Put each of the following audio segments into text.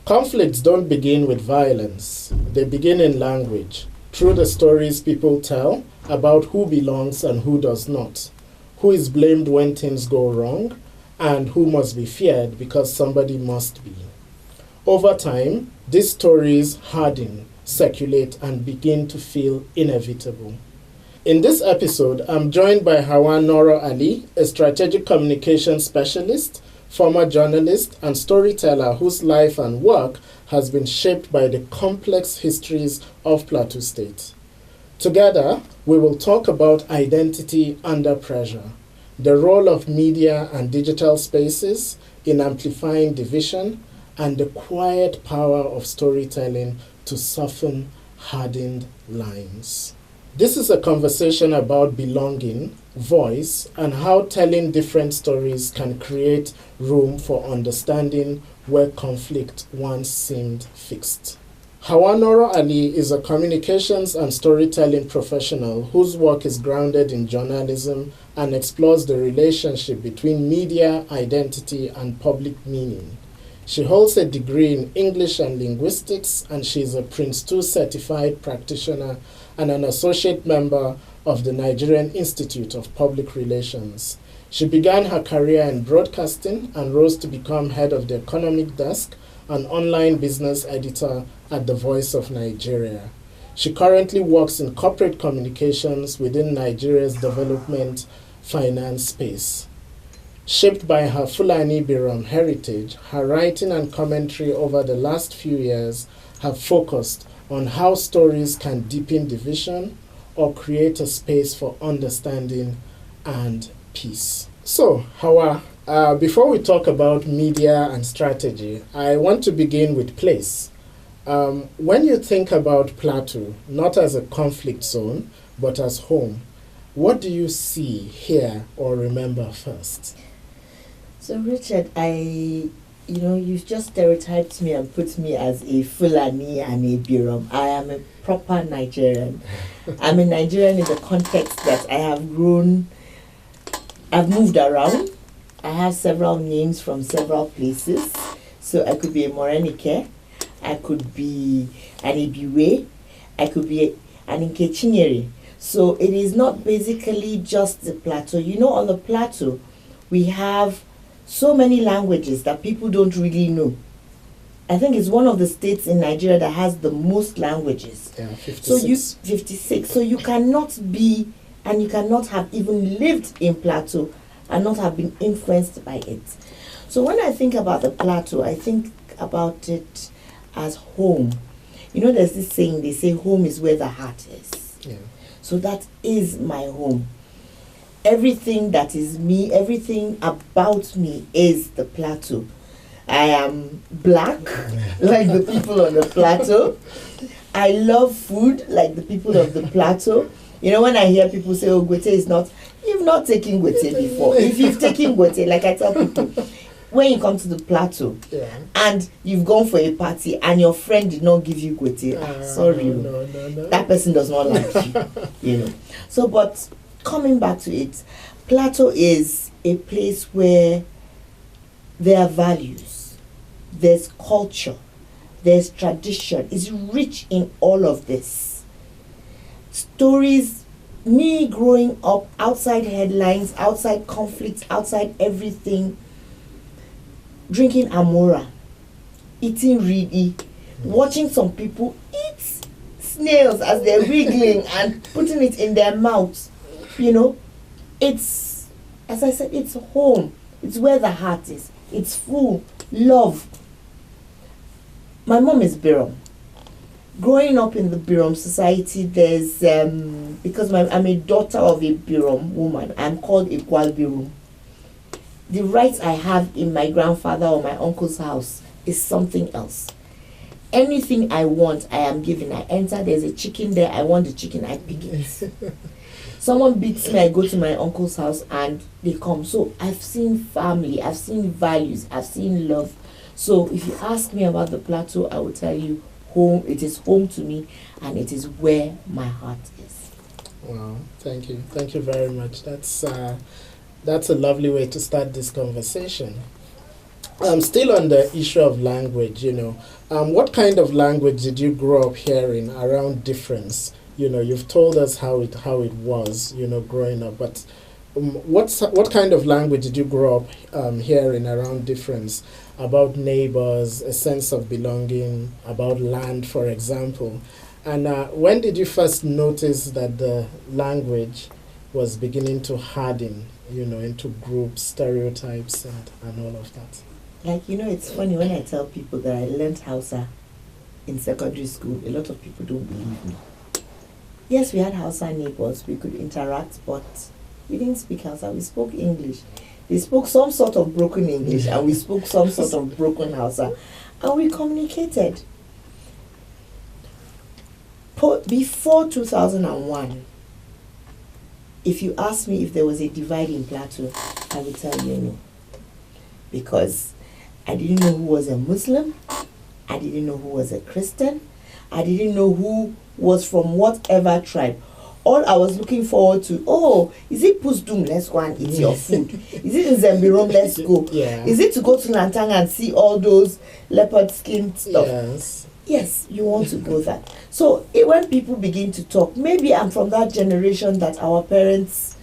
Conflicts don't begin with violence. They begin in language, through the stories people tell about who belongs and who does not, who is blamed when things go wrong, and who must be feared because somebody must be. Over time, these stories harden, circulate, and begin to feel inevitable. In this episode, I'm joined by Hauwa Noroh Ali, a strategic communication specialist, former journalist, and storyteller whose life and work has been shaped by the complex histories of Plateau State. Together, we will talk about identity under pressure, the role of media and digital spaces in amplifying division, and the quiet power of storytelling to soften hardened lines. This is a conversation about belonging, voice, and how telling different stories can create room for understanding where conflict once seemed fixed. Hauwa Noroh Ali is a communications and storytelling professional whose work is grounded in journalism and explores the relationship between media, identity, and public meaning. She holds a degree in English and linguistics, and she is a Prince 2 certified practitioner and an associate member of the Nigerian Institute of Public Relations. She began her career in broadcasting and rose to become head of the economic desk and online business editor at the Voice of Nigeria. She currently works in corporate communications within Nigeria's development finance space. Shaped by her Fulani and Birom heritage, her writing and commentary over the last few years have focused on how stories can deepen division or create a space for understanding and peace. So, Hauwa, before we talk about media and strategy, I want to begin with place. When you think about Plateau, not as a conflict zone, but as home, what do you see, hear, or remember first? So, Richard, you've just stereotyped me and put me as a Fulani and a Birom. I am a proper Nigerian. I'm a Nigerian in the context that I have grown, I've moved around. I have several names from several places. So I could be a Morenike, I could be an Ibiwe, I could be an Nkechinyere. So it is not basically just the Plateau. On the Plateau, we have so many languages that people don't really know. I think it's one of the states in Nigeria that has the most languages. Yeah, 56. So 56. So you cannot be, and you cannot have even lived in Plateau and not have been influenced by it. So when I think about the Plateau, I think about it as home. There's this saying, they say home is where the heart is. Yeah. So that is my home. Everything that is me, everything about me is the Plateau. I am black, like the people on the Plateau. I love food, like the people of the Plateau. When I hear people say, oh, Gwete is not, you've not taken Gwete before. If you've taken Gwete, like I tell people, when you come to the Plateau, and you've gone for a party and your friend did not give you Gwete, sorry, no. That person does not like you. So, but coming back to it, Plateau is a place where there are values, there's culture, there's tradition. It's rich in all of this. Stories, me growing up outside headlines, outside conflicts, outside everything, drinking amora, eating ridi, watching some people eat snails as they're wriggling and putting it in their mouths. It's, as I said, it's home. It's where the heart is. It's full, love. My mom is Birom. Growing up in the Birom society, there's, because I'm a daughter of a Birom woman, I'm called a Kwal Birom. The rights I have in my grandfather or my uncle's house is something else. Anything I want, I am given. I enter, there's a chicken there, I want the chicken, I pick it. Someone beats me, I go to my uncle's house and they come. So I've seen family, I've seen values, I've seen love. So if you ask me about the Plateau, I will tell you home. It is home to me, and it is where my heart is. Wow, thank you very much. That's a lovely way to start this conversation. Still on the issue of language, what kind of language did you grow up hearing around difference? You've told us how it was, growing up, but what kind of language did you grow up hearing around difference, about neighbors, a sense of belonging, about land, for example? And when did you first notice that the language was beginning to harden, into groups, stereotypes, and all of that? It's funny when I tell people that I learned Hausa in secondary school, a lot of people don't believe me. Yes, we had Hausa neighbors, we could interact, but we didn't speak Hausa, we spoke English. They spoke some sort of broken English, and we spoke some sort of broken Hausa, and we communicated. Before 2001, if you ask me if there was a divide in Plateau, I would tell you no. Because I didn't know who was a Muslim, I didn't know who was a Christian, I didn't know who was from whatever tribe. All I was looking forward to, is it Pusdum? Let's go and eat your food. Is it in Zembirom? Let's go. Yeah. Is it to go to Nantang and see all those leopard skin stuff? Yes. Yes, you want to go there. So when people begin to talk, maybe I'm from that generation that our parents,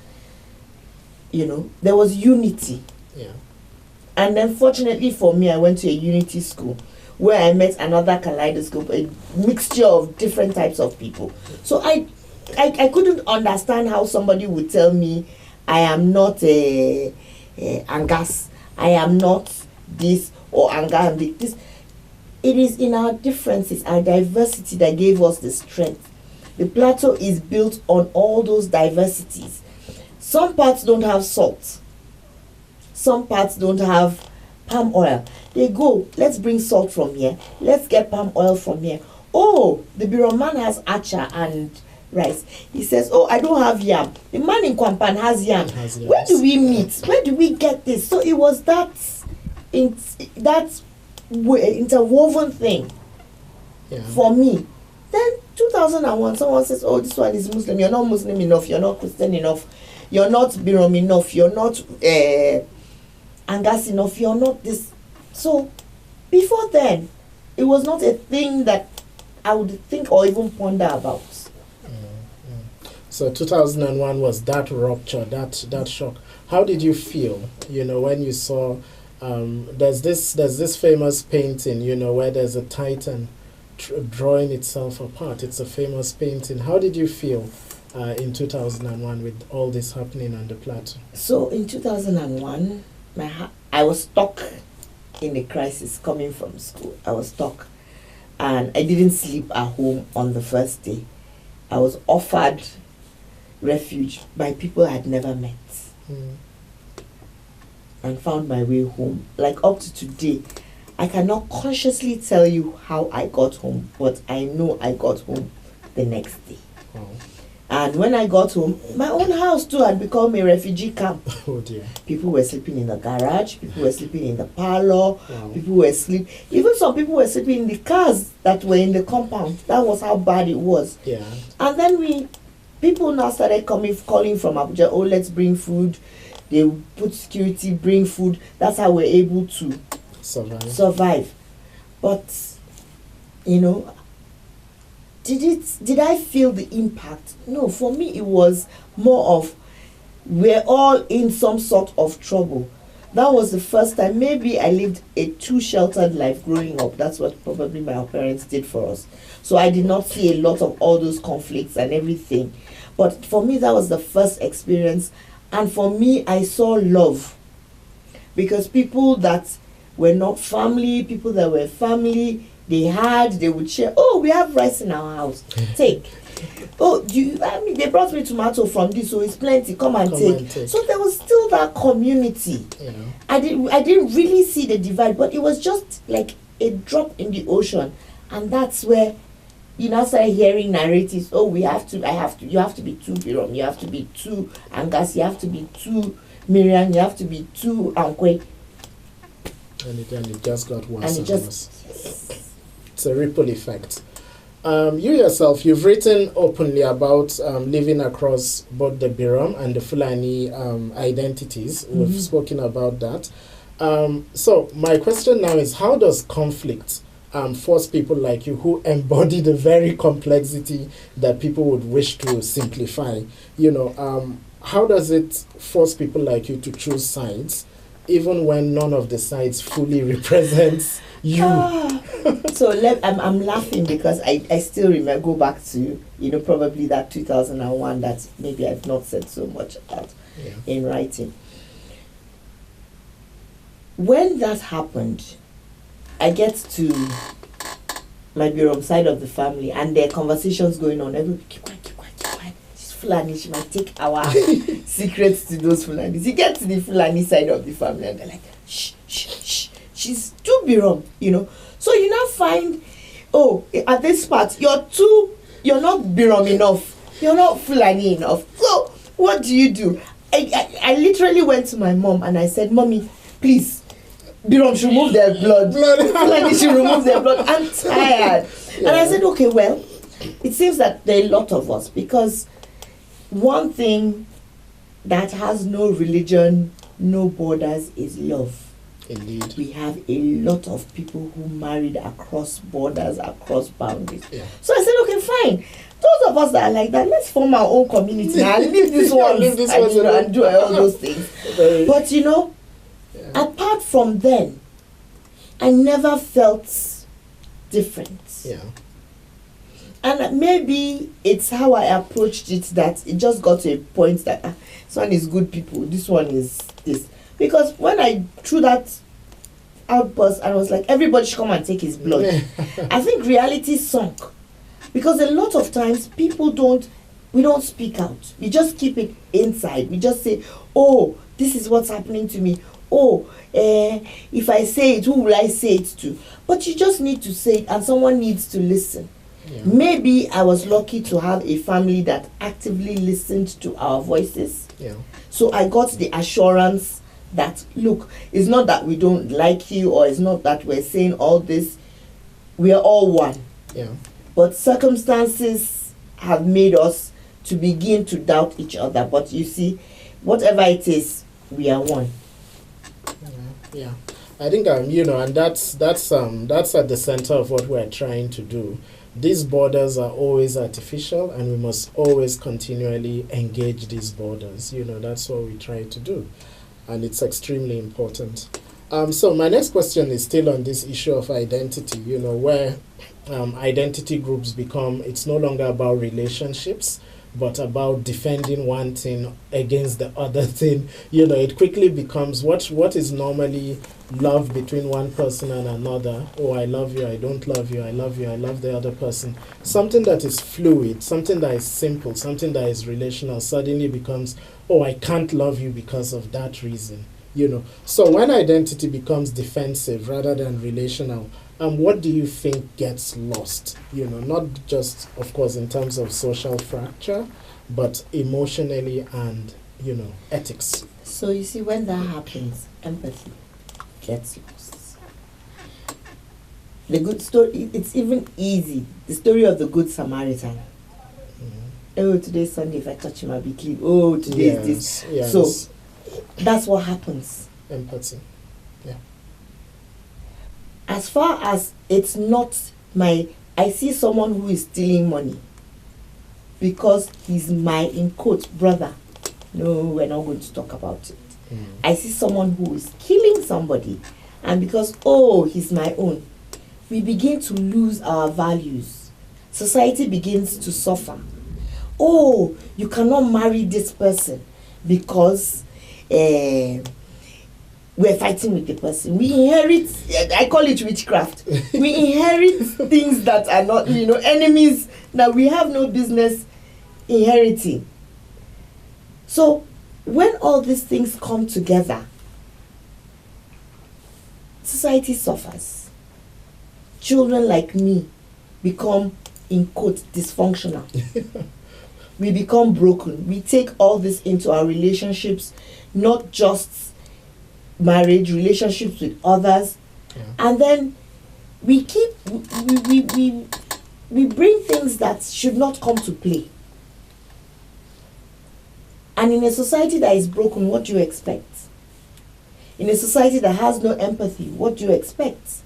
there was unity. Yeah. And then fortunately for me, I went to a unity school where I met another kaleidoscope, a mixture of different types of people. So I couldn't understand how somebody would tell me I am not a Angas, I am not this, or Anga and this. It is in our differences, our diversity that gave us the strength. The plateau is built on all those diversities. Some parts don't have salt. Some parts don't have palm oil. They go, let's bring salt from here. Let's get palm oil from here. Oh, the Birom man has acha and rice. He says, I don't have yam. The man in Kwampan has yam. Where do we meet? Where do we get this? So it was that interwoven thing for me. Then 2001, someone says, this one is Muslim. You're not Muslim enough. You're not Christian enough. You're not Birom enough. You're not Angas enough. You're not this. So before then, it was not a thing that I would think or even ponder about. So 2001 was that rupture, that shock. How did you feel, when you saw, there's this famous painting, where there's a titan drawing itself apart. It's a famous painting. How did you feel in 2001 with all this happening on the plateau? So in 2001, I was stuck in a crisis coming from school. I was stuck, and I didn't sleep at home on the first day. I was offered refuge by people I had never met, and found my way home. Like up to today, I cannot consciously tell you how I got home, but I know I got home the next day. Wow. And when I got home, my own house too had become a refugee camp. Oh dear. People were sleeping in the garage, people were sleeping in the parlor, Wow. people were even some people were sleeping in the cars that were in the compound. That was how bad it was. Yeah. And then people now started calling from Abuja, let's bring food. They put security, bring food. That's how we're able to survive. But, did I feel the impact? No, for me it was more of, we're all in some sort of trouble. That was the first time. Maybe I lived a too sheltered life growing up. That's what probably my parents did for us. So I did not see a lot of all those conflicts and everything. But for me, that was the first experience. And for me, I saw love. Because people that were not family, people that were family, they would share. We have rice in our house. Take. They brought me tomato from this, so it's plenty. Come and take. So there was still that community. Yeah. I didn't really see the divide, but it was just like a drop in the ocean. And that's where started hearing narratives. You have to be too Birom, you have to be too Angas, you have to be too Miriam, you have to be too Ankwe. And it just got worse and worse. It's a ripple effect. You yourself, you've written openly about living across both the Birom and the Fulani identities. Mm-hmm. We've spoken about that. So my question now is, how does conflict force people like you who embody the very complexity that people would wish to simplify? How does it force people like you to choose sides, even when none of the sides fully represents you? So I'm laughing because I still remember, go back to, probably that 2001 that maybe I've not said so much about in writing. When that happened, I get to my Birom side of the family and there are conversations going on. Everybody, keep quiet. She's Fulani, she might take our secrets to those Fulanis. You get to the Fulani side of the family and they're like, shh. She's too Birom, So you now find, at this part, you're not Birom enough. You're not Fulani enough. So what do? I literally went to my mom and I said, Mommy, please, Birom should remove their blood. Fulani should remove their blood. I'm tired. Yeah. And I said, okay, well, it seems that there are a lot of us, because one thing that has no religion, no borders is love. Indeed. We have a lot of people who married across borders, across boundaries. Yeah. So I said, okay, fine. Those of us that are like that, let's form our own community and leave this one and do all those things. But apart from then, I never felt different. Yeah. And maybe it's how I approached it, that it just got to a point that this one is good people, this one is this. Because when I threw that outburst, I was like, everybody should come and take his blood. I think reality sunk. Because a lot of times we don't speak out. We just keep it inside. We just say, this is what's happening to me. If I say it, who will I say it to? But you just need to say it and someone needs to listen. Yeah. Maybe I was lucky to have a family that actively listened to our voices. Yeah. So I got the assurance that, look, it's not that we don't like you, or it's not that we're saying all this. We are all one. Yeah. But circumstances have made us to begin to doubt each other. But you see, whatever it is, we are one. Yeah. I think and that's at the center of what we're trying to do. These borders are always artificial, and we must always continually engage these borders. That's what we try to do, and it's extremely important. So my next question is still on this issue of identity, where identity groups it's no longer about relationships, but about defending one thing against the other thing. It quickly becomes what is normally love between one person and another. I love you, I don't love you, I love you, I love the other person. Something that is fluid, something that is simple, something that is relational suddenly becomes, I can't love you because of that reason. So when identity becomes defensive rather than relational, what do you think gets lost? Not just, of course, in terms of social fracture, but emotionally and, ethics. So you see, when that happens, empathy gets lost. The good story, it's even easy. The story of the Good Samaritan. Today's Sunday, if I touch him, I'll be clean. Today is this. Yes. So that's what happens. Empathy. Yeah. As far as it's not I see someone who is stealing money because he's my, in quotes, brother. No, we're not going to talk about it. I see someone who is killing somebody, and because, he's my own, we begin to lose our values. Society begins to suffer. You cannot marry this person because we're fighting with the person. We inherit, I call it witchcraft. We inherit things that are not, enemies that we have no business inheriting. So when all these things come together, society suffers. Children like me become, in quotes, dysfunctional. We become broken. We take all this into our relationships, not just marriage, relationships with others. Yeah. And then we bring things that should not come to play. And in a society that is broken, what do you expect? In a society that has no empathy, what do you expect?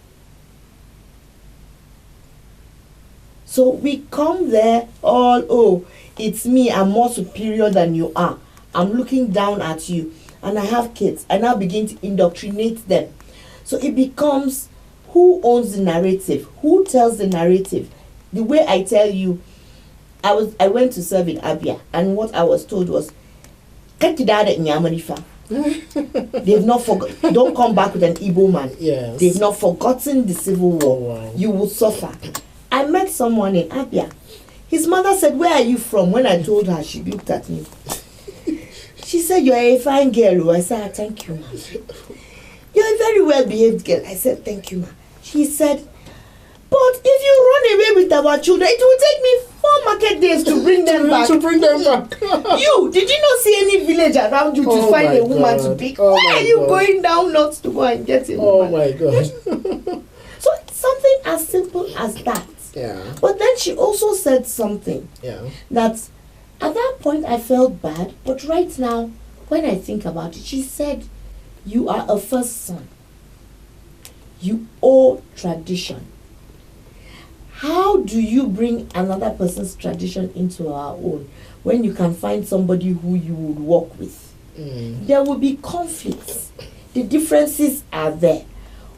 So we come there all, oh, it's me, I'm more superior than you are. I'm looking down at you. And I have kids. I now begin to indoctrinate them. So it becomes who owns the narrative? Who tells the narrative? The way I tell you, I went to serve in Abia, and what I was told was, they've not forgotten. Don't come back with an Igbo man. Yes. They've not forgotten the civil war. Oh, wow. You will suffer. I met someone in Abia. His mother said, "Where are you from?" When I told her, she looked at me. She said, "You're a fine girl." I said, "Thank you, ma." "You're a very well behaved girl." I said, "Thank you, ma." She said, "But if you run away with our children, it will take me 4 market days to bring them back." To bring them back. Did you not see any village around you to find a woman to pick? Why are you going down north to go and get a woman? Oh my God. So it's something as simple as that. Yeah. But then she also said something that at that point I felt bad, but right now, when I think about it, she said, "You are a first son. You owe tradition. How do you bring another person's tradition into our own when you can find somebody who you would work with?" There will be conflicts. The differences are there.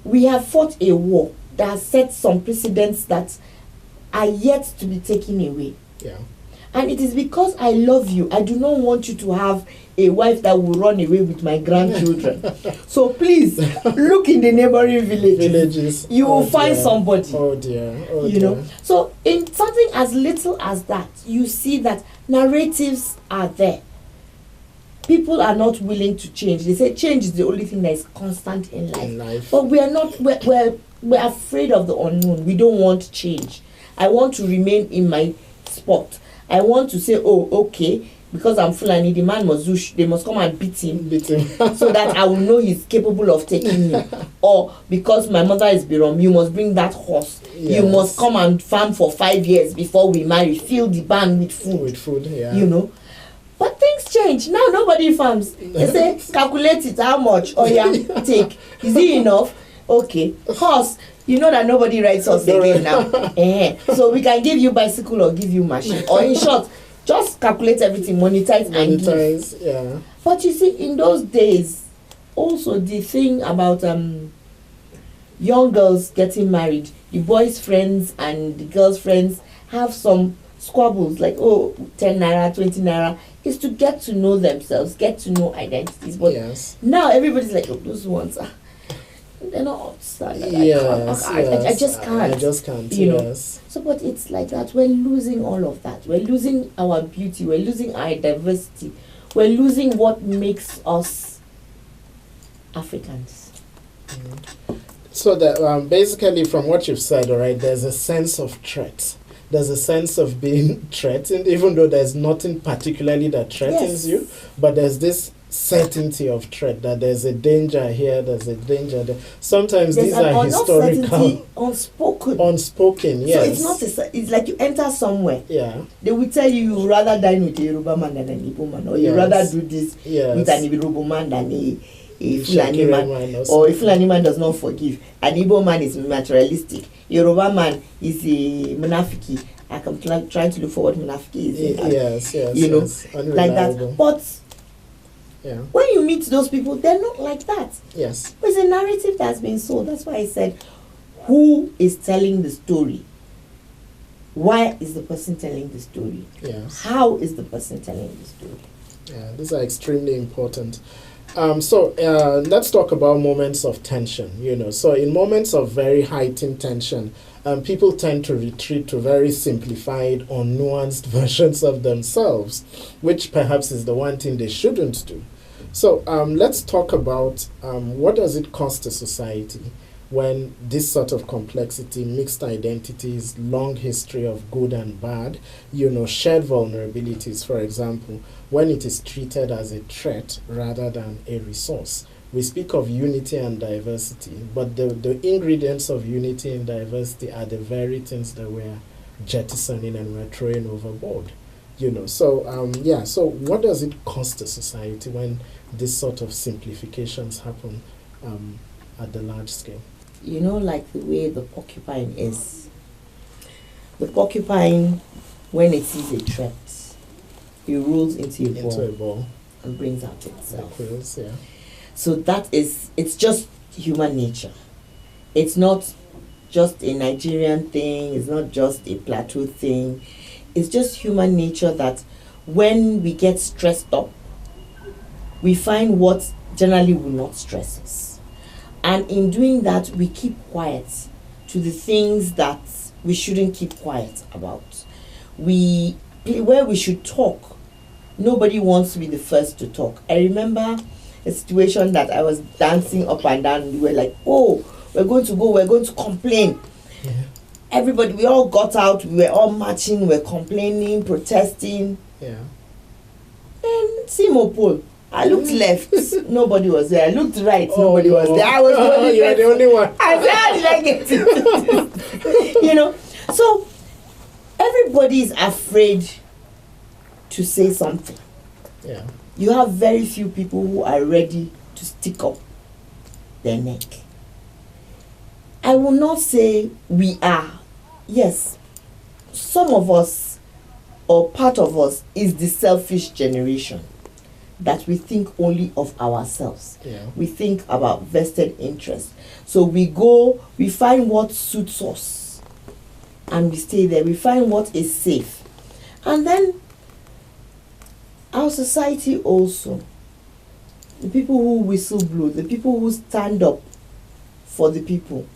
We have fought a war that has set some precedents that are yet to be taken away. Yeah. And it is because I love you. I do not want you to have a wife that will run away with my grandchildren. So please, look in the neighboring villages. You will find somebody. Oh dear. Oh you dear. know. So in something as little as that, you see that narratives are there. People are not willing to change. They say change is the only thing that is constant in life. But we are not. We're afraid of the unknown. We don't want change. I want to remain in my spot. I want to say, oh, okay, because I'm Fulani, the man must they must come and beat him so that I will know he's capable of taking me. Or because my mother is Birom, you must bring that horse. Yes. You must come and farm for 5 years before we marry. Fill the barn with food. With food, yeah. You know. But things change. Now nobody farms. They say, calculate it, how much? Oh yeah, take. Is it enough? Okay. Horse. You know that nobody rides horse again now. So we can give you bicycle or give you machine. Or in short, just calculate everything, monetize and give. Yeah. But you see, in those days, also the thing about young girls getting married, the boys' friends and the girls' friends have some squabbles, like, oh, 10 naira, 20 naira, is to get to know themselves, get to know identities. But now everybody's like, oh, those ones are... They're not outside. I just can't. You know. So, but it's like that. We're losing all of that. We're losing our beauty. We're losing our diversity. We're losing what makes us Africans. So that basically, from what you've said, all right, there's a sense of threat. There's a sense of being threatened, even though there's nothing particularly that threatens you, but there's this certainty of threat, that there's a danger here, there's a danger there. Sometimes there's these are historical, unspoken. Yes. So it's not. It's like you enter somewhere. Yeah. They will tell you rather dine with a Yoruba man than an Igbo man, or you rather do this with an Igbo man than a Fulani man, or a Fulani man does not forgive. An Igbo man is materialistic. Yoruba man is a munafiki. I'm trying to look for what munafiki is. You know, like that. But when you meet those people, they're not like that. Yes. It's a narrative that's been sold. That's why I said, who is telling the story? Why is the person telling the story? Yes. How is the person telling the story? Yeah, these are extremely important. So let's talk about moments of tension. You know, so in moments of very heightened tension, people tend to retreat to very simplified or nuanced versions of themselves, which perhaps is the one thing they shouldn't do. So let's talk about what does it cost a society when this sort of complexity, mixed identities, long history of good and bad, you know, shared vulnerabilities, for example, when it is treated as a threat rather than a resource. We speak of unity and diversity, but the ingredients of unity and diversity are the very things that we're jettisoning and we're throwing overboard. You know, so so what does it cost a society when this sort of simplifications happen at the large scale? You know, like the way the porcupine is. The porcupine, when it sees a threat, it rolls into a ball and brings out itself. Quills, yeah. So it's just human nature. It's not just a Nigerian thing, it's not just a Plateau thing. It's just human nature that when we get stressed up, we find what generally will not stress us. And in doing that, we keep quiet to the things that we shouldn't keep quiet about. Where we should talk, nobody wants to be the first to talk. I remember a situation that I was dancing up and down, and we were like, oh, we're going to complain. Yeah. Everybody, we all got out, we were all marching, we were complaining, protesting. Yeah. And Simopol, I looked left, nobody was there. I looked right, nobody was there. I was the only one. I said, how did I get it? You know, so everybody is afraid to say something. Yeah. You have very few people who are ready to stick up their neck. I will not say we are. Yes, some of us, or part of us, is the selfish generation that we think only of ourselves. Yeah. We think about vested interest. So we go, we find what suits us, and we stay there. We find what is safe. And then our society also, the people who whistle blow, the people who stand up for the people,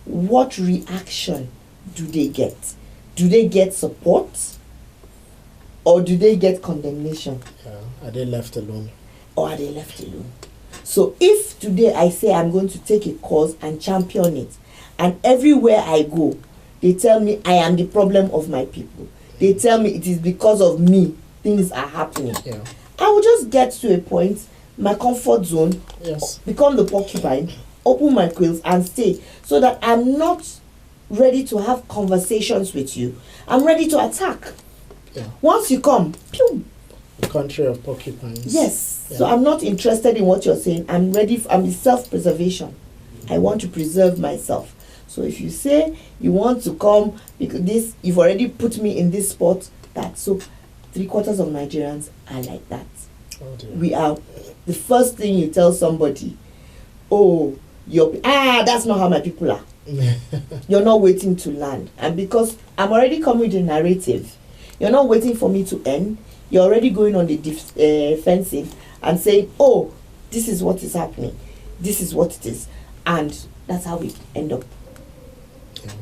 what reaction do they get? Do they get support? Or do they get condemnation? Yeah. Are they left alone? Or are they left alone? So if today I say I'm going to take a cause and champion it, and everywhere I go, they tell me I am the problem of my people. They tell me it is because of me things are happening. Yeah. I will just get to a point, my comfort zone, Yes. become the porcupine, open my quills and stay, so that I'm not ready to have conversations with you. I'm ready to attack. Yeah. Once you come, pew. The country of porcupines. Yes. Yeah. So I'm not interested in what you're saying. I'm ready. I'm in self-preservation. I want to preserve myself. So if you say you want to come because this, you've already put me in this spot. That's so. 3/4 of Nigerians are like that. Oh dear. We are. The first thing you tell somebody, oh, that's not how my people are. You're not waiting to land. And because I'm already coming with a narrative, you're not waiting for me to end. You're already going on the defensive and saying, oh, this is what is happening. This is what it is. And that's how we end up. Yeah.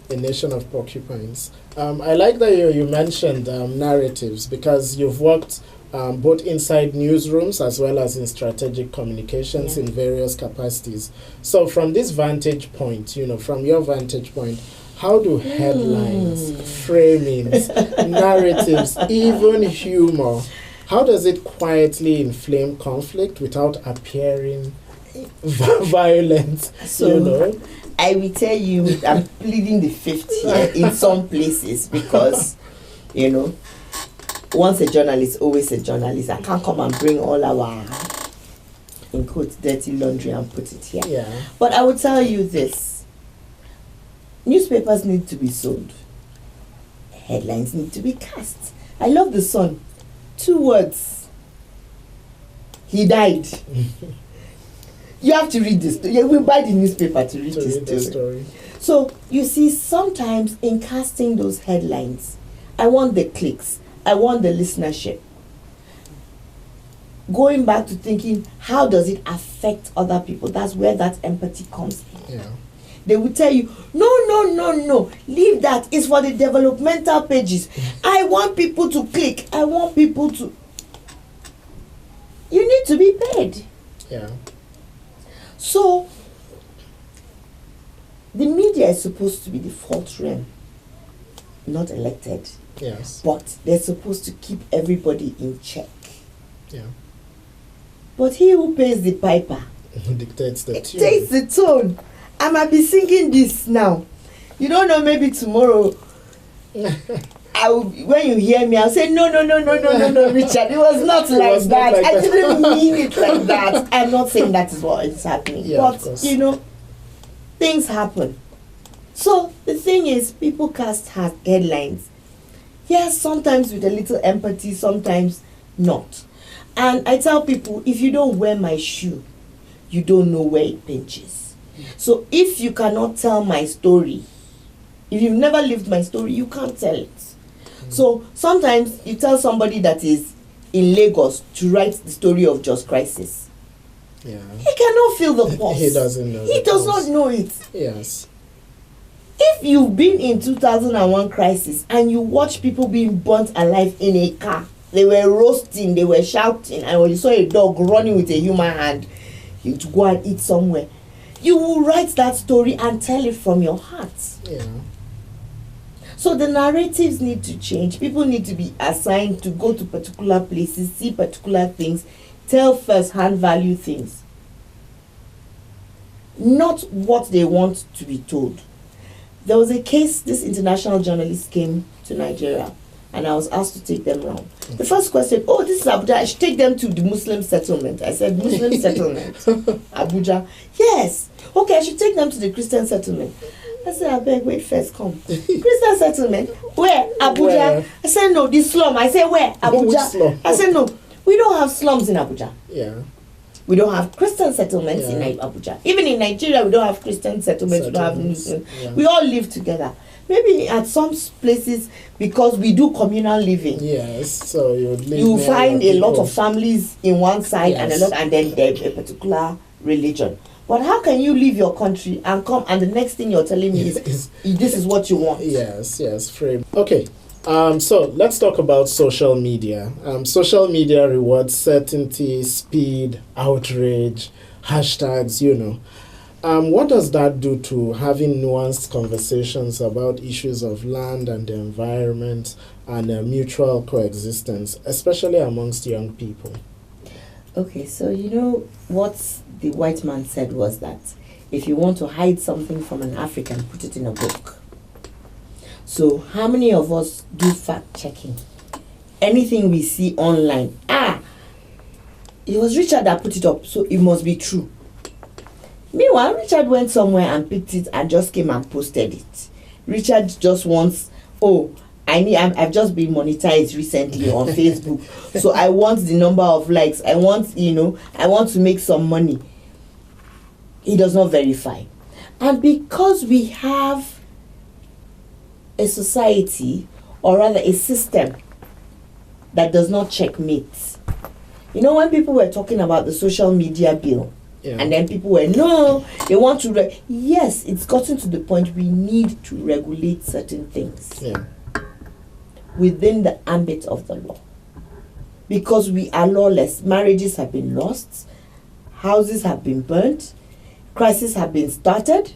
The nation of porcupines. I like that you mentioned narratives, because you've worked both inside newsrooms as well as in strategic communications in various capacities. So from this vantage point, from your vantage point, how do headlines, framings, narratives, even humor, how does it quietly inflame conflict without appearing violent? So I will tell you, I'm pleading the fifth here in some places, because, once a journalist, always a journalist. I can't come and bring all our, in quotes, dirty laundry and put it here. Yeah. But I will tell you this. Newspapers need to be sold. Headlines need to be cast. I love the Sun. 2 words. He died. You have to read this. You will buy the newspaper to read this story. So, you see, sometimes in casting those headlines, I want the clicks. I want the listenership. Going back to thinking, how does it affect other people? That's where that empathy comes in. Yeah. They will tell you, no, leave that. It's for the developmental pages. I want people to click. I want people to... You need to be paid. Yeah. So, the media is supposed to be the fourth realm, not elected. Yes. But they're supposed to keep everybody in check. Yeah. But he who pays the piper dictates the tune. takes the tone. I might be singing this now. You don't know, maybe tomorrow when you hear me, I'll say, no, Richard, it was not like that. I didn't mean it like that. I'm not saying that is what is happening. Yeah, but, things happen. So the thing is, people cast headlines. Yes, sometimes with a little empathy, sometimes not. And I tell people, if you don't wear my shoe, you don't know where it pinches. So if you cannot tell my story, if you've never lived my story, you can't tell it. So sometimes you tell somebody that is in Lagos to write the story of Just Crisis. Yeah. He cannot feel the pulse. He doesn't know. He does not know it. Yes. If you've been in 2001 crisis and you watch people being burnt alive in a car, they were roasting, they were shouting, and when you saw a dog running with a human hand, you to go and eat somewhere, you will write that story and tell it from your heart. Yeah. So the narratives need to change. People need to be assigned to go to particular places, see particular things, tell first-hand value things. Not what they want to be told. There was a case, this international journalist came to Nigeria, and I was asked to take them around. The first question, this is Abuja, I should take them to the Muslim settlement. I said, Muslim settlement? Abuja? Yes. Okay, I should take them to the Christian settlement. I said, I beg, wait first, come. Christian settlement? Where? Abuja? Where? I said, no, this slum. I said, where? Abuja? Slum? I said, no, we don't have slums in Abuja. Yeah. We don't have Christian settlements in Abuja. Even in Nigeria, we don't have Christian settlements. We don't have Muslim. Yeah. We all live together. Maybe at some places, because we do communal living. Yes, so you find a lot of families in one side and then there's a particular religion. But how can you leave your country and come and the next thing you're telling me is this is what you want? Yes, frame. Okay. So let's talk about social media. Social media rewards certainty, speed, outrage, hashtags, what does that do to having nuanced conversations about issues of land and the environment and mutual coexistence, especially amongst young people? Okay, so what the white man said was that if you want to hide something from an African, put it in a book. So how many of us do fact checking? Anything we see online, it was Richard that put it up, so it must be true. Meanwhile, Richard went somewhere and picked it and just came and posted it. Richard just wants, I've just been monetized recently on Facebook, so I want the number of likes. I want to make some money. He does not verify. And because we have a society, or rather a system, that does not checkmate. When people were talking about the social media bill, and then people were, no, they want to, yes, it's gotten to the point we need to regulate certain things within the ambit of the law. Because we are lawless. Marriages have been lost, houses have been burnt, crises have been started,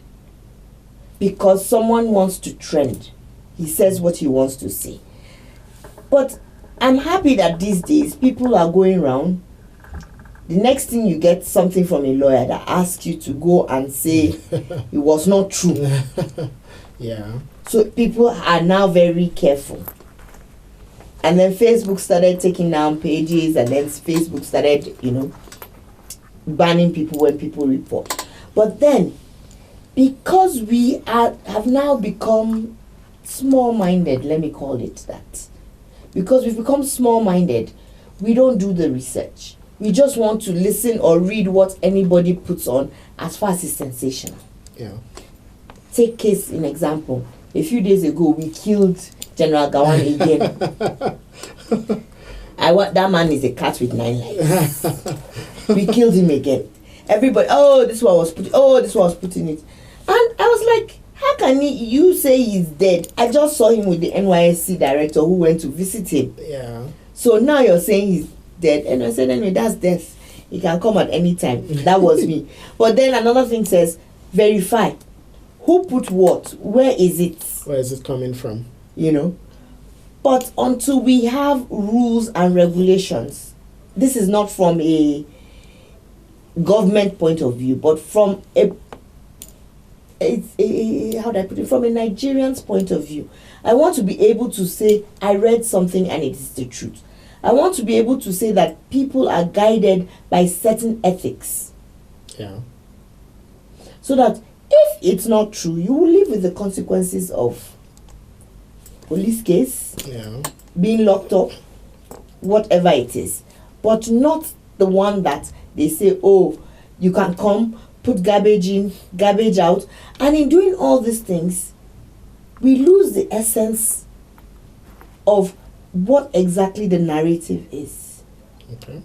because someone wants to trend. He says what he wants to say. But I'm happy that these days people are going around. The next thing you get something from a lawyer that asks you to go and say it was not true. Yeah. So people are now very careful. And then Facebook started taking down pages, and then Facebook started, banning people when people report. But then, because we have now become small-minded, let me call it that. Because we've become small-minded, we don't do the research. We just want to listen or read what anybody puts on as far as it's sensational. Yeah. Take case in example. A few days ago, we killed General Gawan again. That man is a cat with 9 lives. We killed him again. Everybody, this one was putting it. And I was like, how can you say he's dead? I just saw him with the NYSC director who went to visit him. Yeah. So now you're saying he's dead. And I said, anyway, that's death. He can come at any time. That was me. But then another thing says, verify. Who put what? Where is it? Where is it coming from? But until we have rules and regulations, this is not from a government point of view, but from a how do I put it? From a Nigerian's point of view, I want to be able to say, I read something and it is the truth. I want to be able to say that people are guided by certain ethics. Yeah. So that if it's not true, you will live with the consequences of police case, being locked up, whatever it is. But not the one that they say, oh, you can come, put garbage in, garbage out. And in doing all these things, we lose the essence of what exactly the narrative is. Okay.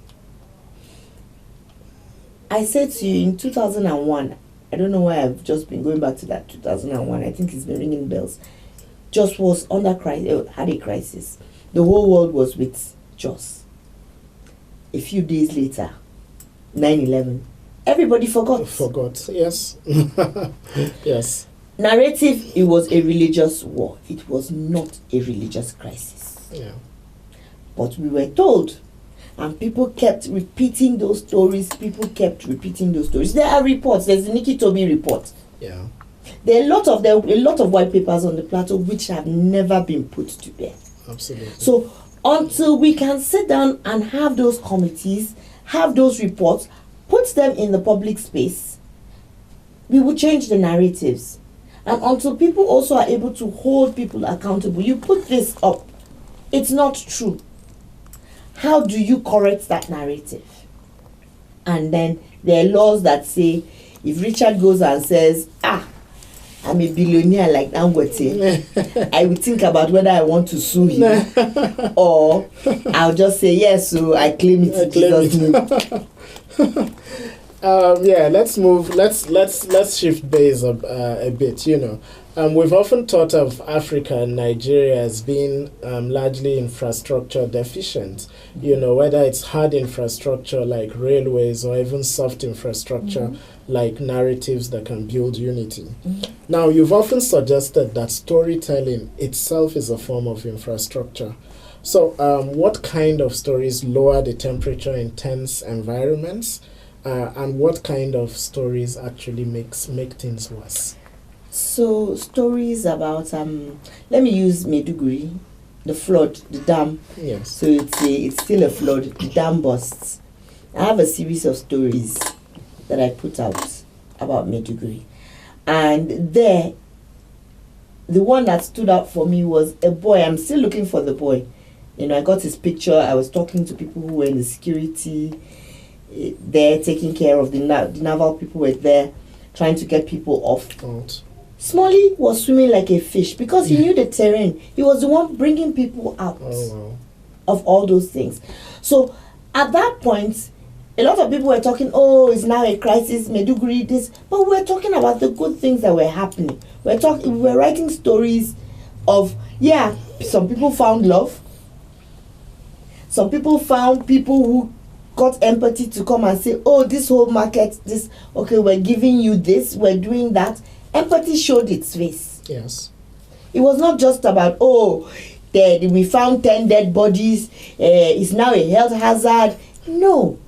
I said to you in 2001, I don't know why I've just been going back to that 2001. I think it's been ringing bells. Jos was under crisis, had a crisis. The whole world was with Jos. A few days later, 9/11. Everybody forgot. Forgot, yes. Yes. Narrative, it was a religious war. It was not a religious crisis. Yeah. But we were told, and people kept repeating those stories. There are reports. There's the Nikki Toby report. Yeah. There are a lot of white papers on the plateau which have never been put to bear. Absolutely. So until we can sit down and have those committees, have those reports, put them in the public space, we will change the narratives. And until people also are able to hold people accountable, you put this up, it's not true. How do you correct that narrative? And then there are laws that say, if Richard goes and says, I'm a billionaire like Dangote, I will think about whether I want to sue him. Or I'll just say, yes, so I claim it in Jesus' name. Let's move. Let's shift base a bit. We've often thought of Africa and Nigeria as being largely infrastructure deficient. Whether it's hard infrastructure like railways or even soft infrastructure like narratives that can build unity. Now, you've often suggested that storytelling itself is a form of infrastructure. So, what kind of stories lower the temperature in tense environments? And what kind of stories actually make things worse? So stories about let me use Maiduguri, the flood, the dam. Yes. So it's still a flood. The dam bursts. I have a series of stories that I put out about Maiduguri, and there, the one that stood out for me was a boy. I'm still looking for the boy. I got his picture. I was talking to people who were in the security there, taking care of the naval people were there, trying to get people off. Smalley was swimming like a fish because he knew the terrain. He was the one bringing people out of all those things. So at that point, a lot of people were talking, it's now a crisis, Maiduguri, this. But we're talking about the good things that were happening. We're writing stories of, some people found love. Some people found people who got empathy to come and say, this whole market, we're giving you this, we're doing that. Empathy showed its face. Yes. It was not just about, we found 10 dead bodies, it's now a health hazard. No.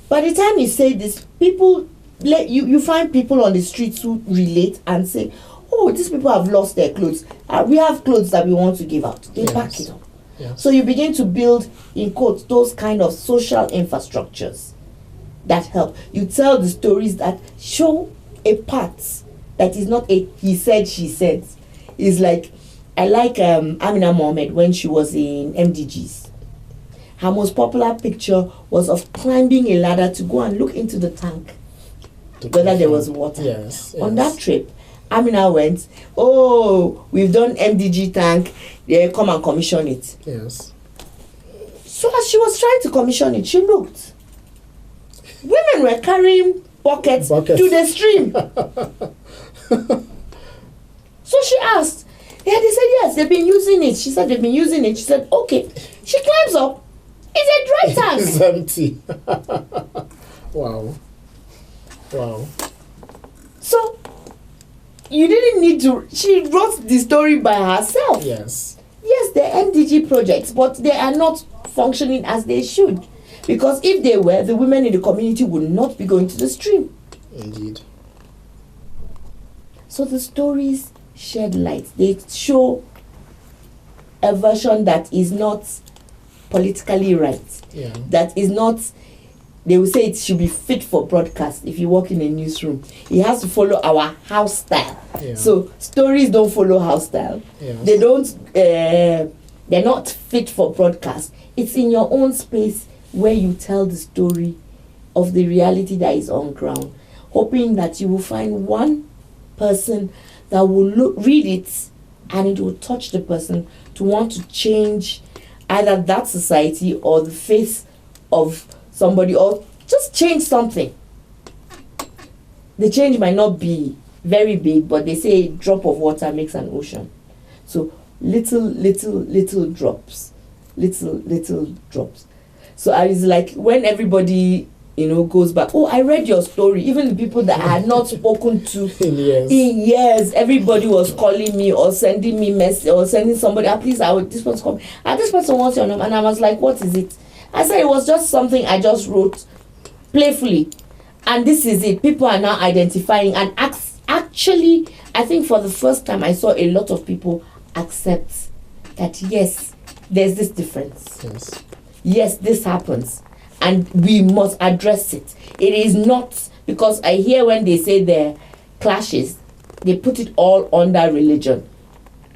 By the time you say this, people, you find people on the streets who relate and say, these people have lost their clothes. We have clothes that we want to give out. They pack it up. Yes. So you begin to build, in quotes, those kind of social infrastructures that help. You tell the stories that show a part that is not a he said, she said. It's like, I like Amina Mohammed when she was in MDGs. Her most popular picture was of climbing a ladder to go and look into the tank, whether there was water. Yes. On that trip, Amina went, we've done MDG tank, come and commission it. Yes. So as she was trying to commission it, she looked. Women were carrying buckets to the stream. So she asked, they said, yes, they've been using it. She said, they've been using it. She said, okay. She climbs up. It's a dry tank. It's empty. Wow. So, you didn't need to, she wrote the story by herself. Yes. Yes, they're MDG projects, but they are not functioning as they should. Because if they were, the women in the community would not be going to the stream. Indeed. So the stories shed light. They show a version that is not politically right. Yeah. That is not, they will say it should be fit for broadcast. If you walk in a newsroom, it has to follow our house style. Yeah. So stories don't follow house style. Yes. They don't, they're not fit for broadcast. It's in your own space where you tell the story of the reality that is on ground, hoping that you will find one person that will read it and it will touch the person to want to change either that society or the face of somebody, or just change something. The change might not be very big, but they say a drop of water makes an ocean. So little drops. Little drops. So I was like, when everybody, goes back, oh, I read your story. Even the people that I had not spoken to in years, everybody was calling me or sending me message or sending somebody, please, this person call me. This person wants your number. And I was like, what is it? I said, it was just something I just wrote playfully. And this is it. People are now identifying. And actually, I think for the first time, I saw a lot of people accept that, yes, there's this difference. Yes, this happens. And we must address it. It is not, because I hear when they say there clashes, they put it all under religion.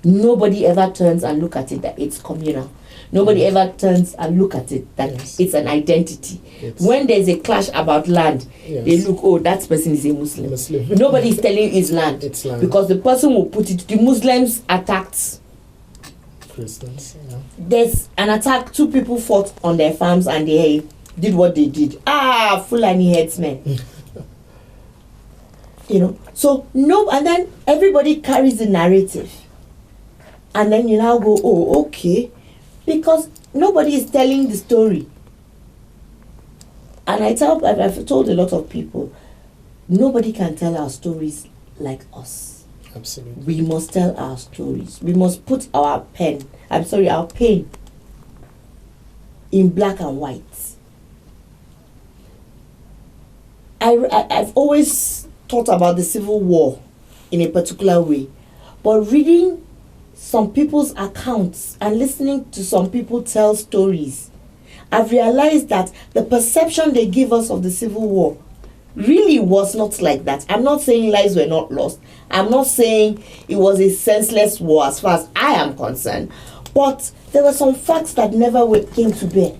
Nobody ever turns and look at it that it's communal. Nobody ever turns and look at it that it's an identity. When there's a clash about land, they look, oh, that person is a Muslim. Nobody is telling you it's land. It's land. Because the person will put it, the Muslims attacked Christians. Yeah. There's an attack, 2 people fought on their farms and they did what they did. Fulani headsmen. So no, and then everybody carries the narrative. And then you now go, oh, okay. Because nobody is telling the story. And I've told a lot of people, nobody can tell our stories like us. Absolutely. We must tell our stories. We must put our pain in black and white. I've always thought about the Civil War in a particular way. But reading some people's accounts and listening to some people tell stories, I've realized that the perception they give us of the Civil War really was not like that. I'm not saying lives were not lost. I'm not saying it was a senseless war as far as I am concerned. But there were some facts that never came to bear.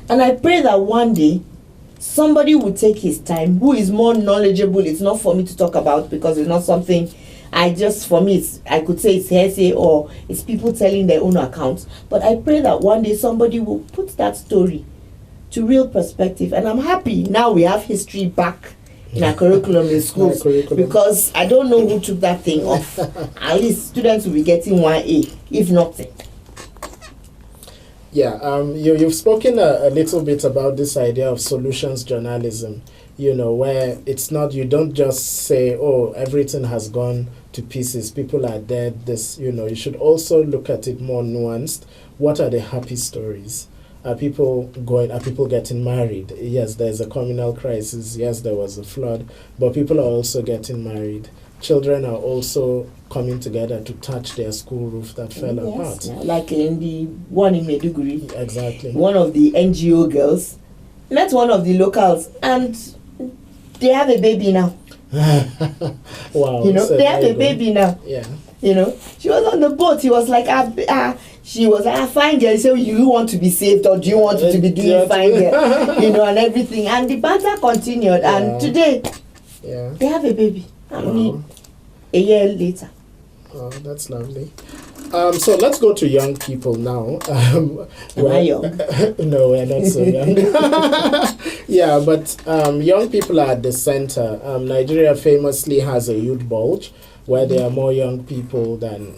And I pray that one day, somebody will take his time, who is more knowledgeable. It's not for me to talk about because it's not something I could say it's hearsay or it's people telling their own accounts. But I pray that one day somebody will put that story to real perspective. And I'm happy now we have history back in our curriculum in schools, because I don't know who took that thing off. At least students will be getting 1A, if nothing. Yeah, you've spoken a little bit about this idea of solutions journalism, where it's not, you don't just say, oh, everything has gone to pieces, people are dead, you should also look at it more nuanced. What are the happy stories? Are people getting married? Yes, there's a communal crisis. Yes, there was a flood, but people are also getting married. Children are also coming together to touch their school roof that fell apart. Yeah, like in the one in Maiduguri. Exactly. One of the NGO girls met one of the locals and they have a baby now. Wow. They have a baby now. Yeah. She was on the boat. He was like, she was like, fine girl. So you want to be saved or do you want to be doing fine girl? And everything. And the banter continued. Yeah. And today, they have a baby. A year later. Oh, that's lovely. So let's go to young people now. Am I young? No, we're not so young. Yeah, but young people are at the center. Nigeria famously has a youth bulge where there are more young people than,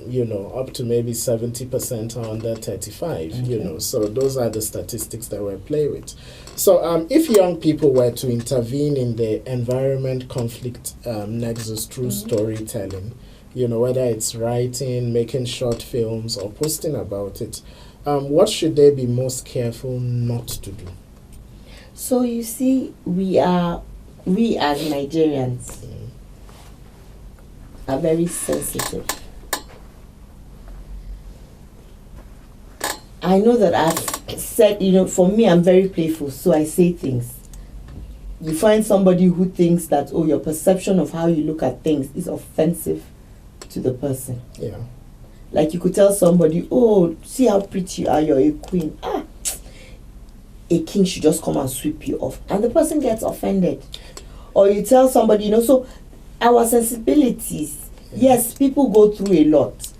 up to maybe 70% are under 35, So those are the statistics that we play with. So if young people were to intervene in the environment conflict nexus through storytelling, whether it's writing, making short films, or posting about it, what should they be most careful not to do? So you see, we as Nigerians, are very sensitive. I know that I've said, for me, I'm very playful, so I say things. You find somebody who thinks that, your perception of how you look at things is offensive to the person. Yeah. Like you could tell somebody, see how pretty you are, you're a queen. A king should just come and sweep you off. And the person gets offended. Or you tell somebody, so our sensibilities, yes, people go through a lot.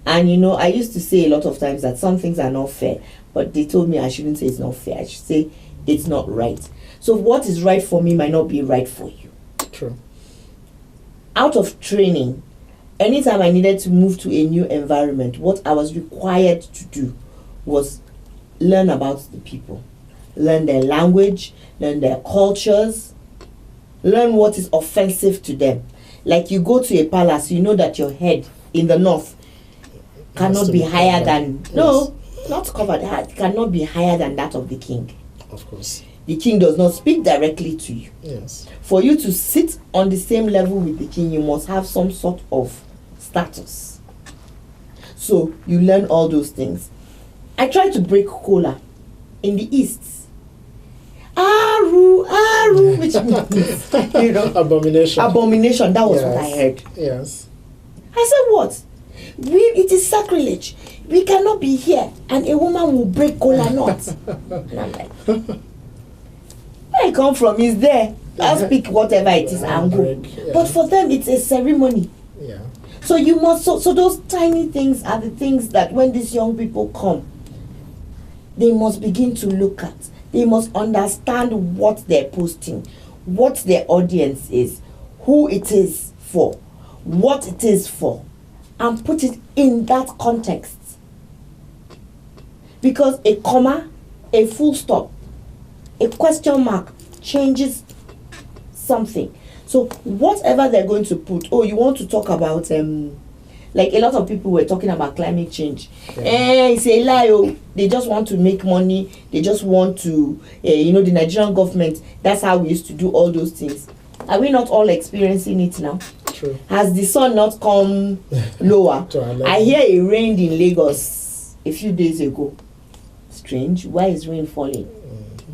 And I used to say a lot of times that some things are not fair. But they told me I shouldn't say it's not fair. I should say it's not right. So what is right for me might not be right for you. True. Out of training, anytime I needed to move to a new environment, what I was required to do was learn about the people, learn their language, learn their cultures, learn what is offensive to them. Like you go to a palace, you know that your head in the north cannot be higher than, not covered, cannot be higher than that of the king. Of course. The king does not speak directly to you. Yes. For you to sit on the same level with the king, you must have some sort of status. So you learn all those things. I tried to break kola in the east. Aru, which means abomination. Abomination. That was what I heard. Yes. I said, what? It is sacrilege. We cannot be here, and a woman will break kola nuts. And I'm like, where I come from is there. I'll speak whatever it is and go. Yeah. But for them, it's a ceremony. Yeah. So you must. So those tiny things are the things that when these young people come, they must begin to look at. They must understand what they're posting, what their audience is, who it is for, what it is for, and put it in that context. Because a comma, a full stop, a question mark changes something. So whatever they're going to put, you want to talk about, like a lot of people were talking about climate change. Yeah. It's a lie. They just want to make money. They just want to, the Nigerian government, that's how we used to do all those things. Are we not all experiencing it now? True. Has the sun not come lower? I hear it rained in Lagos a few days ago. Strange. Why is rain falling? Mm-hmm.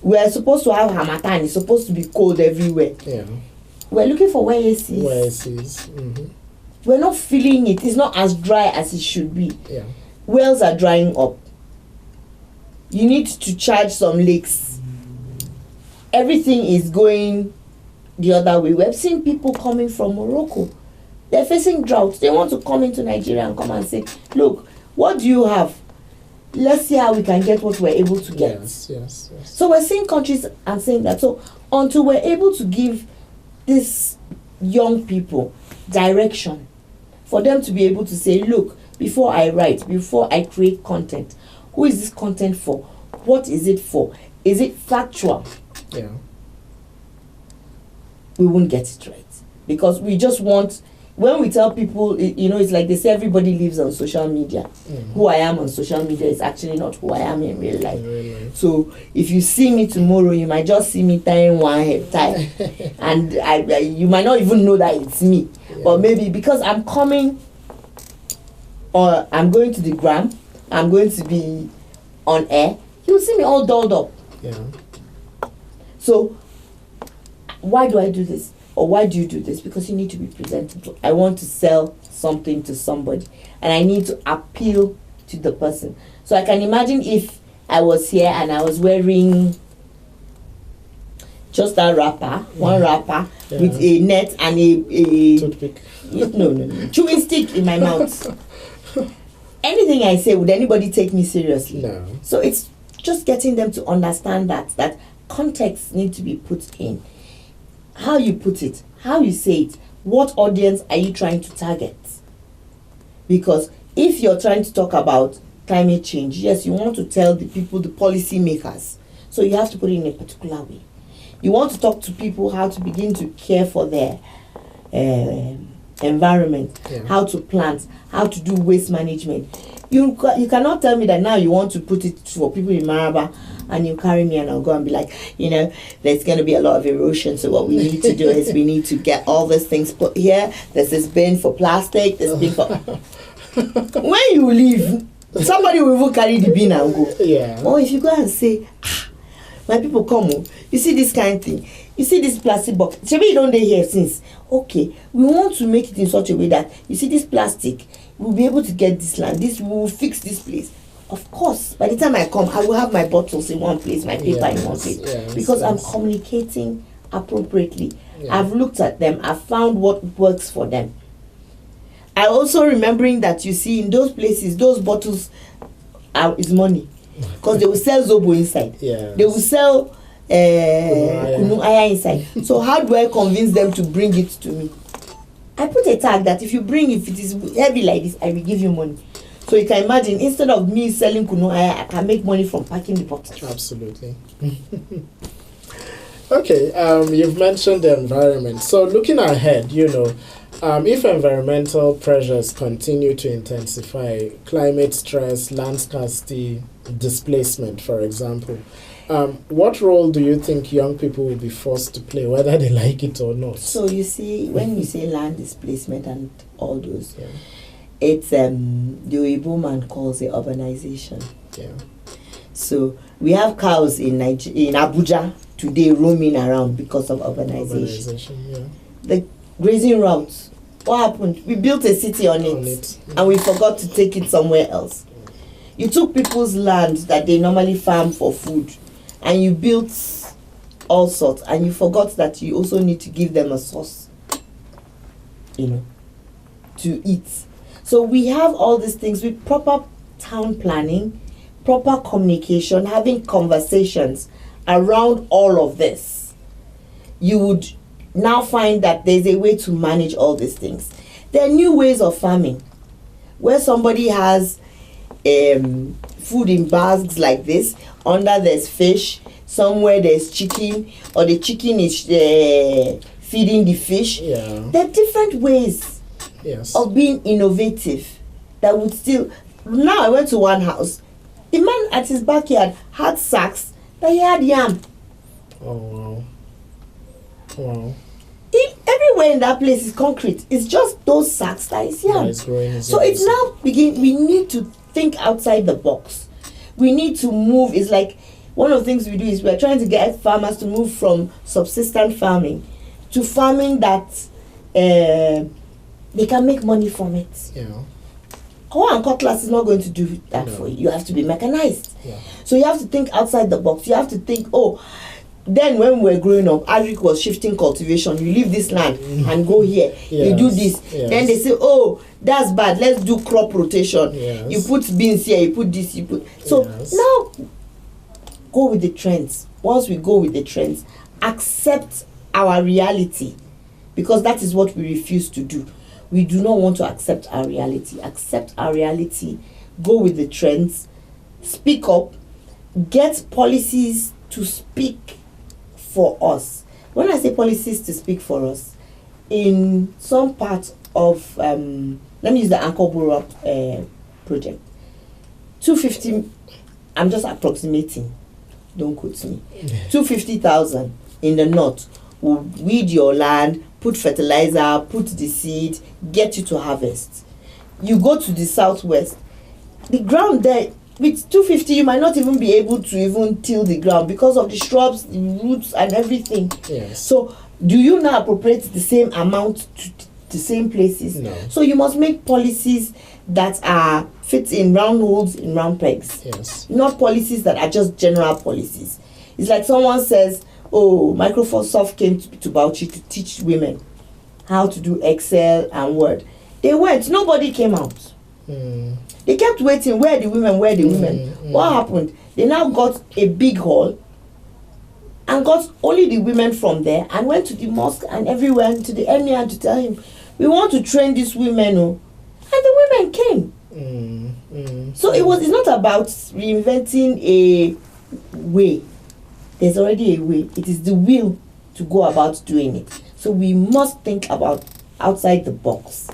We're supposed to have Hamatan. It's supposed to be cold everywhere. Yeah. We're looking for where it is. Where it is. Mm-hmm. We're not feeling it. It's not as dry as it should be. Yeah. Wells are drying up. You need to charge some lakes. Everything is going the other way. We've seen people coming from Morocco. They're facing drought. They want to come into Nigeria and come and say, look, what do you have? Let's see how we can get what we're able to get. Yes. So we're seeing countries and saying that. So until we're able to give these young people direction, for them to be able to say, look, before I write, before I create content, who is this content for? What is it for? Is it factual? Yeah. We won't get it right. Because we just want, when we tell people, it's like they say everybody lives on social media. Mm-hmm. Who I am on social media is actually not who I am in real life. So if you see me tomorrow, you might just see me tying one head tie. And you might not even know that it's me. Yeah. But maybe because I'm coming, or I'm going to the gram, I'm going to be on air, you'll see me all dolled up. Yeah. So why do I do this? Or why do you do this? Because you need to be presentable. I want to sell something to somebody, and I need to appeal to the person. So I can imagine if I was here and I was wearing just that wrapper, one wrapper, with a net and a toothpick. No, chewing stick in my mouth. Anything I say, would anybody take me seriously? No. So it's just getting them to understand that context needs to be put in. How you put it, how you say it, what audience are you trying to target? Because if you're trying to talk about climate change, yes, you want to tell the people, the policy makers. So you have to put it in a particular way. You want to talk to people how to begin to care for their environment, how to plant, how to do waste management. You cannot tell me that now you want to put it for people in Maraba and you carry me and I'll go and be like, there's going to be a lot of erosion. So what we need to do is we need to get all these things put here. There's this bin for plastic, this bin for... When you leave, somebody will even carry the bin and go. Yeah. Or if you go and say, my people come, you see this kind of thing. You see this plastic box. Maybe you don't dey here since. Okay, we want to make it in such a way that you see this plastic, we'll be able to get this land. We will fix this place. Of course, by the time I come, I will have my bottles in one place, my paper in one place, because I'm communicating appropriately. Yeah. I've looked at them. I've found what works for them. I also remembering that you see in those places, those bottles is money, because they will sell Zobo inside. Yeah. They will sell Kunu Aya inside. So how do I convince them to bring it to me? I put a tag that if it is heavy like this, I will give you money. So you can imagine, instead of me selling Kunu Aya, I can make money from packing the bottle. Absolutely. Okay, you've mentioned the environment. So looking ahead, if environmental pressures continue to intensify, climate stress, land scarcity, displacement, for example, what role do you think young people will be forced to play, whether they like it or not? So you see, when you say land displacement and all those, it's the Oyibo man calls it urbanization. Yeah. So we have cows in Abuja today roaming around because of urbanization. The grazing routes, what happened? We built a city on it. And we forgot to take it somewhere else. You took people's land that they normally farm for food and you built all sorts, and you forgot that you also need to give them a source, to eat. So we have all these things with proper town planning, proper communication, having conversations around all of this. You would now find that there's a way to manage all these things. There are new ways of farming where somebody has food in bags like this. Under there's fish, somewhere there's chicken, or the chicken is feeding the fish. Yeah. There are different ways of being innovative that would still... Now I went to one house. The man at his backyard had sacks that he had yam. Oh, wow. Everywhere in that place is concrete. It's just those sacks that is yam. So it's now we need to think outside the box. We need to move. It's like one of the things we do is we're trying to get farmers to move from subsistent farming to farming that they can make money from it. Yeah. Hauwa and Cutlass is not going to do that for you. You have to be mechanized. Yeah. So you have to think outside the box. You have to think, then when we were growing up, Agric was shifting cultivation. You leave this land and go here. Yes. You do this. Yes. Then they say, that's bad. Let's do crop rotation. Yes. You put beans here, you put this, you put... So now, go with the trends. Once we go with the trends, accept our reality. Because that is what we refuse to do. We do not want to accept our reality. Accept our reality. Go with the trends. Speak up. Get policies to speak for us. When I say policies to speak for us, in some part of let me use the Engaging Borders project, 250, I'm just approximating, don't quote me, 250,000 in the north will weed your land, put fertilizer, put the seed, get you to harvest. You go to the southwest, the ground there, with 250 you might not even be able to even till the ground because of the shrubs, the roots and everything. Yes. So do you now appropriate the same amount to the same places? No. So you must make policies that are fit in round holes, in round pegs. Yes. Not policies that are just general policies. It's like someone says, Microsoft came to Bauchi to teach women how to do Excel and Word. They went, nobody came out. They kept waiting, where the women? What happened? They now got a big hall and got only the women from there and went to the mosque and everywhere to the emir to tell him, we want to train these women. And the women came. So it's not about reinventing a way. There's already a way. It is the will to go about doing it. So we must think about outside the box.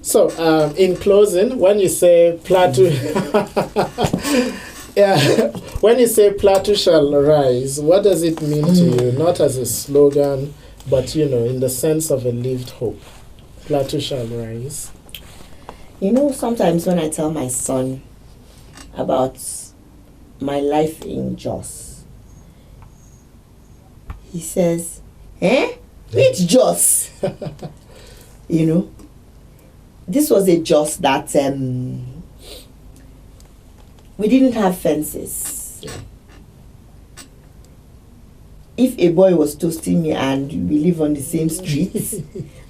So, in closing, when you say Plateau, yeah, when you say Plateau shall rise, what does it mean to you? Not as a slogan, but in the sense of a lived hope. Plateau shall rise. Sometimes when I tell my son about my life in Jos, he says, which Jos? This was a Jos that we didn't have fences. Yeah. If a boy was toasting me and we live on the same street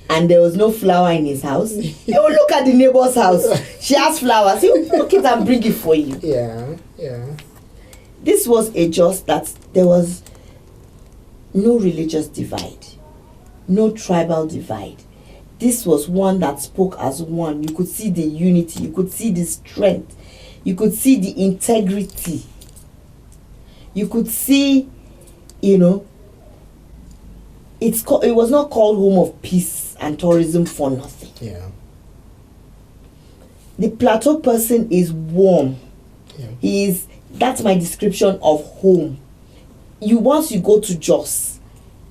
and there was no flower in his house, he would look at the neighbor's house. She has flowers. He would look it and bring it for you. Yeah. This was a Jos that there was no religious divide, no tribal divide. This was one that spoke as one. You could see the unity, you could see the strength, you could see the integrity, you could see, it was not called Home of Peace and Tourism for nothing. Yeah. The Plateau person is warm. Yeah. That's my description of home. Once you go to Jos,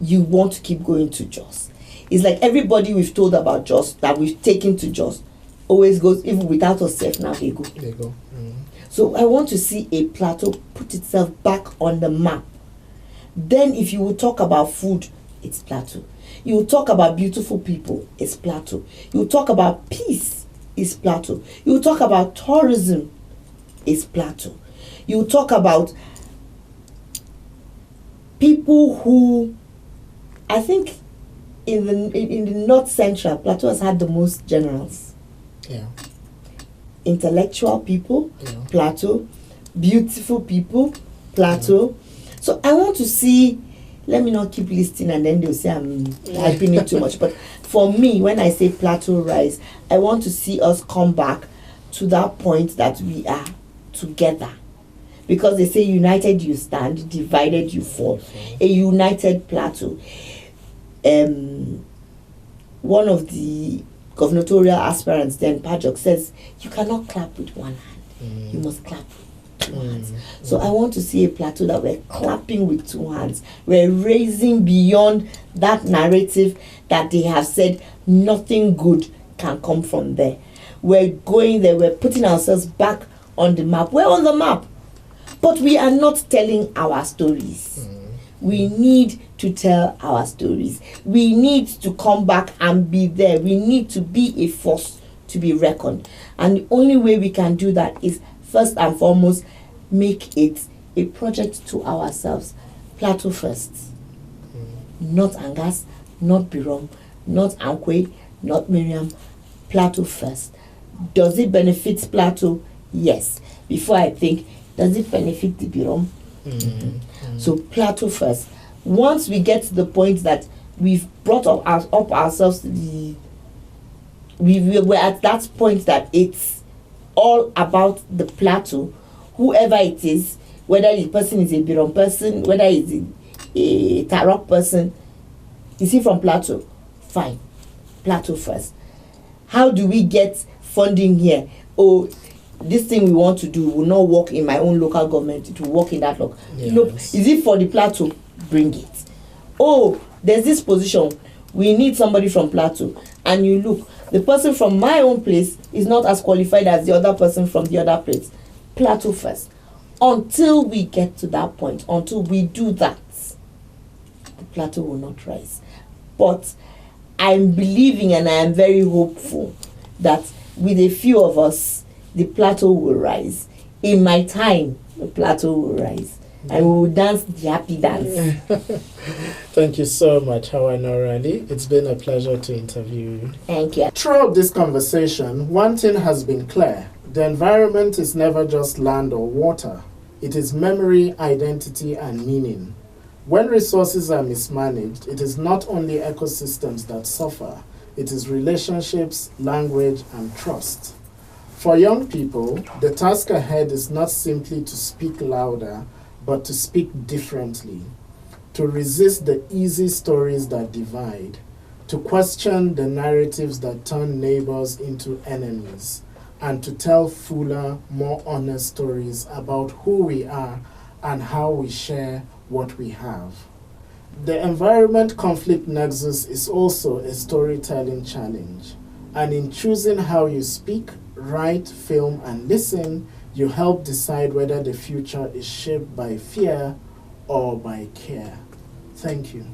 you want to keep going to Jos. It's like everybody we've told about Jos, that we've taken to Jos, always goes, even without us safe, now they go. They go. Mm. So I want to see a Plateau put itself back on the map. Then if you will talk about food, it's Plateau. You will talk about beautiful people, it's Plateau. You will talk about peace, it's Plateau. You will talk about tourism, it's Plateau. You will talk about people who, I think, in the North Central, Plateau has had the most generals. Yeah. Intellectual people, Yeah. Plateau. Beautiful people, Plateau. Yeah. So I want to see, let me not keep listing and then they'll say I'm hyping it too much. But for me, when I say Plateau rise, I want to see us come back to that point that we are together. Because they say united you stand, divided you fall. A united Plateau. One of the gubernatorial aspirants then, Pajok, says you cannot clap with one hand. You must clap with two hands. So I want to see a Plateau that we're clapping with two hands. We're raising beyond that narrative that they have said nothing good can come from there. We're going there, we're putting ourselves back on the map. We're on the map, but we are not telling our stories. We need to tell our stories. We need to come back and be there. We need to be a force to be reckoned. And the only way we can do that is, first and foremost, make it a project to ourselves. Plateau first. Not Angas, not Birom, not Ankwe, not Miriam. Plateau first. Does it benefit Plateau? Yes. Before I think, does it benefit the Birom? So Plateau first. Once we get to the point that we've brought up ourselves to we're at that point that it's all about the Plateau, whoever it is, whether the person is a Birom person, whether it's a Tarok person, is he from Plateau? Fine. Plateau first. How do we get funding here? Oh, this thing we want to do will not work in my own local government, it will work in that local. Yes. Look, is it for the Plateau? Bring it. Oh, there's this position, we need somebody from Plateau. And you look, the person from my own place is not as qualified as the other person from the other place. Plateau first. Until we get to that point, until we do that, the Plateau will not rise. But I'm believing and I am very hopeful that with a few of us, the Plateau will rise. In my time, the Plateau will rise. And we will dance the happy dance. Thank you so much, Hauwa Noroh Ali. It's been a pleasure to interview you. Thank you. Throughout this conversation, one thing has been clear. The environment is never just land or water. It is memory, identity, and meaning. When resources are mismanaged, it is not only ecosystems that suffer. It is relationships, language, and trust. For young people, the task ahead is not simply to speak louder, but to speak differently, to resist the easy stories that divide, to question the narratives that turn neighbors into enemies, and to tell fuller, more honest stories about who we are and how we share what we have. The environment conflict nexus is also a storytelling challenge, and in choosing how you speak, write, film, and listen, you help decide whether the future is shaped by fear or by care. Thank you.